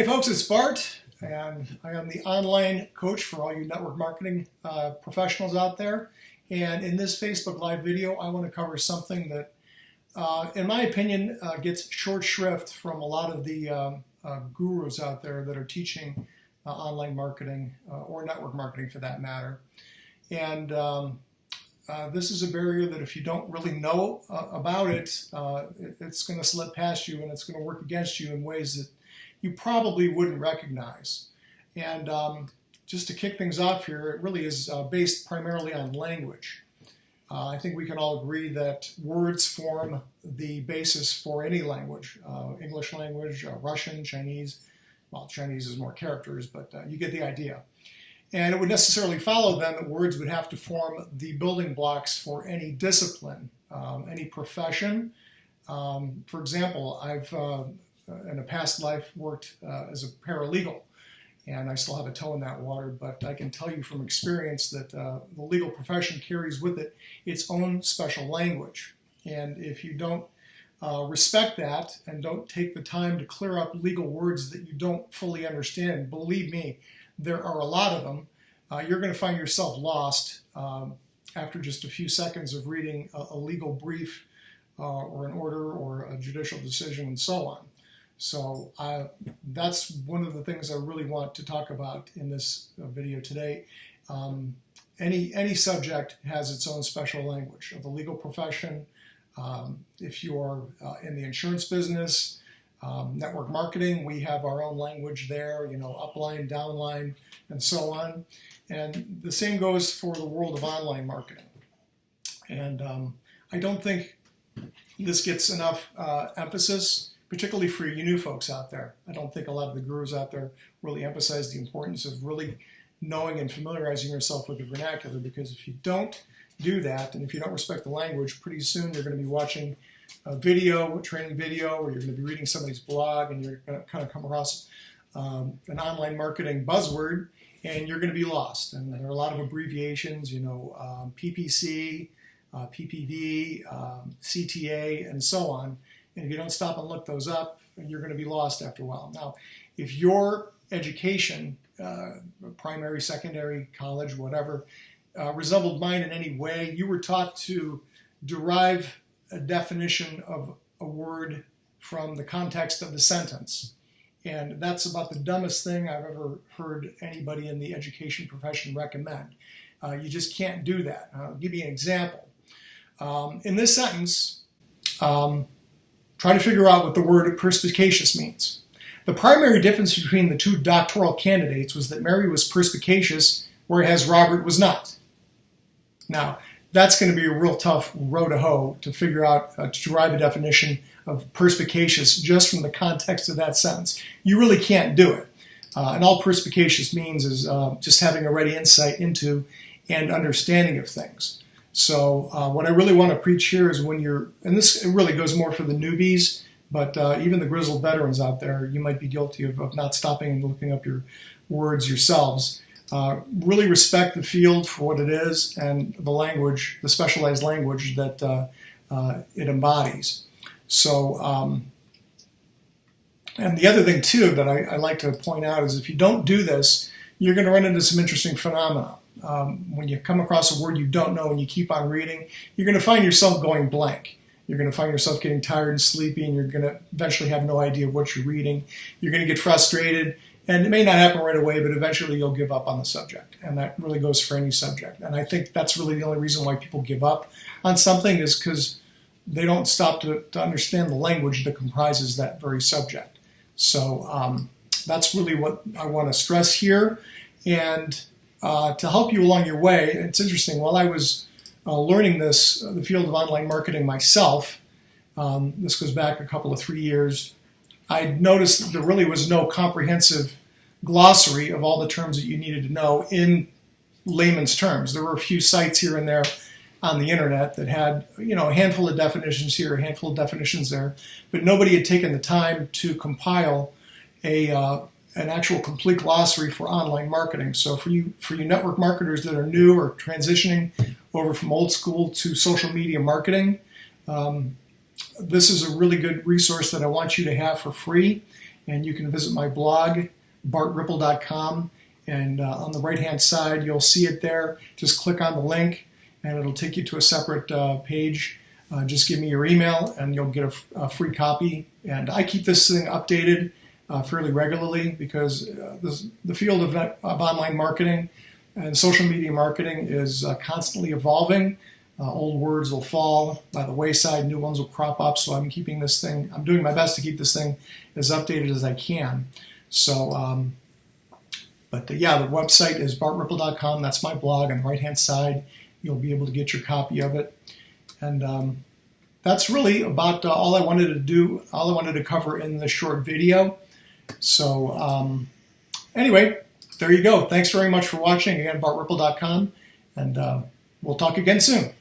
Hey folks, it's Bart, and I am the online coach for all you network marketing professionals out there. And in this Facebook Live video, I want to cover something that, in my opinion, gets short shrift from a lot of the gurus out there that are teaching online marketing or network marketing for that matter. And this is a barrier that if you don't really know about it, it's going to slip past you and it's going to work against you in ways that you probably wouldn't recognize. And just to kick things off here, it really is based primarily on language. I think we can all agree that words form the basis for any language. English language, Russian, Chinese. Well, Chinese is more characters, but you get the idea. And it would necessarily follow then that words would have to form the building blocks for any discipline, any profession. For example, I've in a past life worked as a paralegal, and I still have a toe in that water, but I can tell you from experience that the legal profession carries with it its own special language. And if you don't respect that and don't take the time to clear up legal words that you don't fully understand, believe me, there are a lot of them. You're going to find yourself lost after just a few seconds of reading a legal brief or an order or a judicial decision and so on. So that's one of the things I really want to talk about in this video today. Any subject has its own special language. The legal profession, if you're in the insurance business, network marketing, we have our own language there, upline, downline, and so on. And the same goes for the world of online marketing. And I don't think this gets enough emphasis, particularly for you new folks out there. I don't think a lot of the gurus out there really emphasize the importance of really knowing and familiarizing yourself with the vernacular, because if you don't do that, and if you don't respect the language, pretty soon you're going to be watching a video, a training video, or you're going to be reading somebody's blog, and you're going to kind of come across an online marketing buzzword, and you're going to be lost. And there are a lot of abbreviations, PPC, PPV, CTA, and so on. And if you don't stop and look those up, you're going to be lost after a while. Now, if your education, primary, secondary, college, whatever, resembled mine in any way, you were taught to derive a definition of a word from the context of the sentence. And that's about the dumbest thing I've ever heard anybody in the education profession recommend. You just can't do that. I'll give you an example. In this sentence, try to figure out what the word perspicacious means. The primary difference between the two doctoral candidates was that Mary was perspicacious, whereas Robert was not. Now, that's going to be a real tough row to hoe to figure out, to derive a definition of perspicacious just from the context of that sentence. You really can't do it. And all perspicacious means is just having a ready insight into and understanding of things. So what I really want to preach here is when you're, and this really goes more for the newbies, but even the grizzled veterans out there, you might be guilty of not stopping and looking up your words yourselves. Really respect the field for what it is and the language, the specialized language that it embodies. So, and the other thing too that I like to point out is if you don't do this, you're going to run into some interesting phenomena. When you come across a word you don't know and you keep on reading, you're going to find yourself going blank. You're going to find yourself getting tired and sleepy, and you're going to eventually have no idea what you're reading. You're going to get frustrated, and it may not happen right away, but eventually you'll give up on the subject. And that really goes for any subject. And I think that's really the only reason why people give up on something is because they don't stop to understand the language that comprises that very subject. So that's really what I want to stress here. And to help you along your way, it's interesting, while I was learning the field of online marketing myself, this goes back a couple of 3 years, I noticed that there really was no comprehensive glossary of all the terms that you needed to know in layman's terms. There were a few sites here and there on the internet that had, a handful of definitions here, a handful of definitions there, but nobody had taken the time to compile an actual complete glossary for online marketing. So for you network marketers that are new or transitioning over from old school to social media marketing, this is a really good resource that I want you to have for free. and you can visit my blog, bartripple.com, and on the right-hand side, you'll see it there. Just click on the link, and it'll take you to a separate page. Just give me your email, and you'll get a free copy. And I keep this thing updated fairly regularly because the field of online marketing and social media marketing is constantly evolving. Old words will fall by the wayside, new ones will crop up. So I'm doing my best to keep this thing as updated as I can. So, yeah, the website is bartripple.com. That's my blog. On the right-hand side, you'll be able to get your copy of it. And that's really about all I wanted to do, all I wanted to cover in this short video. So anyway, there you go. Thanks very much for watching. Again, bartripple.com, and we'll talk again soon.